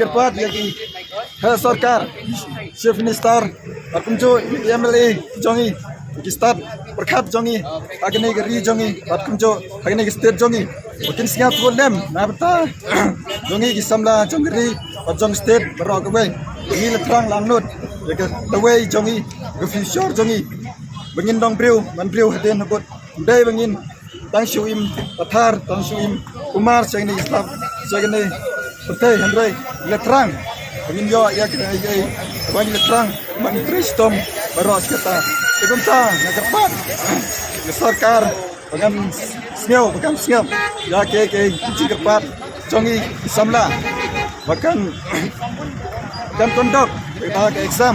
kerpat lagi sarkar chief minister kumjo MLA jongi start perkap jongi agni gari jongi kumjo agni state jongi mungkin siap golem na bata jongi gisamla jongri jong state berok we ini letrang langnut the way jongi the future jongi bengin dong priu man priu den habot dai bengin tang shuim pathar tang shuim kumar sing ni islam sing ni betul handrai letrang bengin yo ya bang letrang man kristom baros kata kegunta nagarpat sarkar bagan siap ya ke cikerpat jongi samla bahkan kondok kita ke exam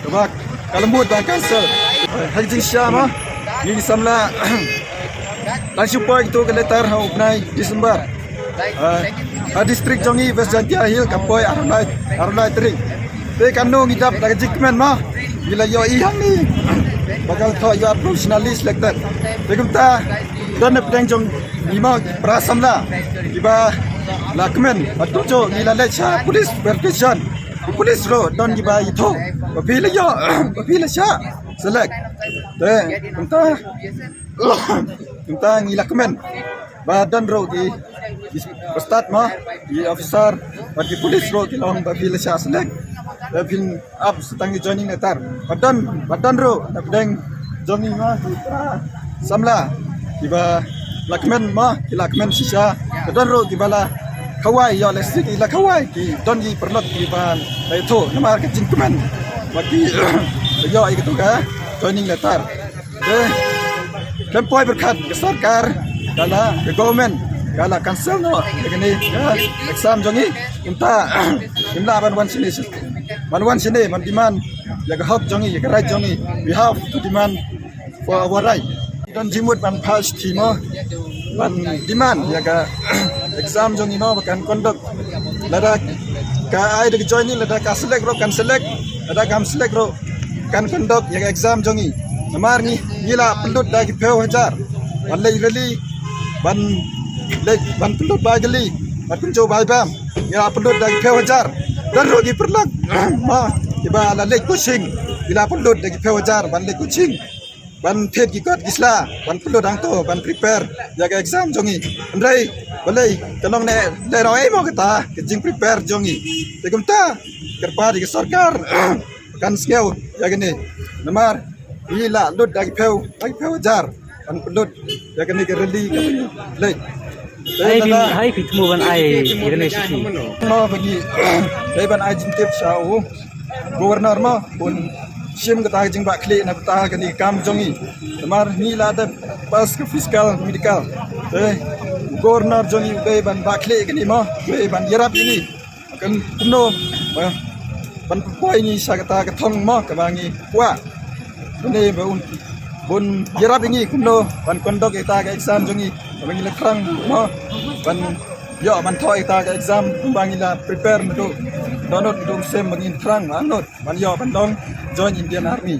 coba kalembut dan cancel hajing syama ni samla langsung poin itu ke letar upnai Desember distrik jongi West Jantia Hill kapoi arulai tering te kanu ngidap dak jikmen mah bila yo ihang ni bakal tho yo professionally selected begumta dan pedang jong lima prasamla tiba lakmen atujo gila lecha police verification police ro don giba itu bila yo bila sya select te kita ngilakmen badan ro di start mah di officer bagi police ro di long bila sya select bin up setang joining letar badan ro pedang joining mah samla tiba lakmen mah lakmen sisa badan ro tiba kawai yo listrik ila kawai ki don gi perlot tiba itu nama kecing kemen bagi yo itu ka joining letar kempoi berkat ke sarkar kala ke government kala cancel no begini exam jongi kita ban wan sini man demand ya ke hak jongi ya ke right jongi we have to demand for our right dan jimut ban pass timo ban demand ya ke exam jongi no bahkan conduct lada ka ai de joining lada ka select ro kan select lada kam select ro kan conduct ya exam jongi namar ni gila pendut dagi peu hajar balai reli ban pendut bagali ban kunjo baibam ya pendut dagi peu hajar dan rogi perlak ma tiba la lek kucing gila pendut dagi peu hajar ban lek kucing ban phet gikot gisla ban pendut hang to ban prepare jaga exam jongi andrai balai kalong le roi mo kata kejing prepare jongi tegumta kerpa di sarkar kan skill ya gini namar gila lut dagi peu jar kan lut ya kene ke reli ke lek hai pitmu ban ai university no bagi dai ban ai jintip sau governor ma pun sim kata jing ba klik na peta kani kam jongi temar ni la da pas ke fiskal medical governor jongi dai ban ba klik kani ma dai ban yarap ini kan kuno ban poi ni sakata ke thong ma ka bangi kwa ini bun jarab ini kuno ban kondok kita ke exam jongi bangi lekrang mo ban yo ban thoi kita ke exam bangi la prepare untuk donot untuk sem bangi trang anot ban yo ban dong join Indian Army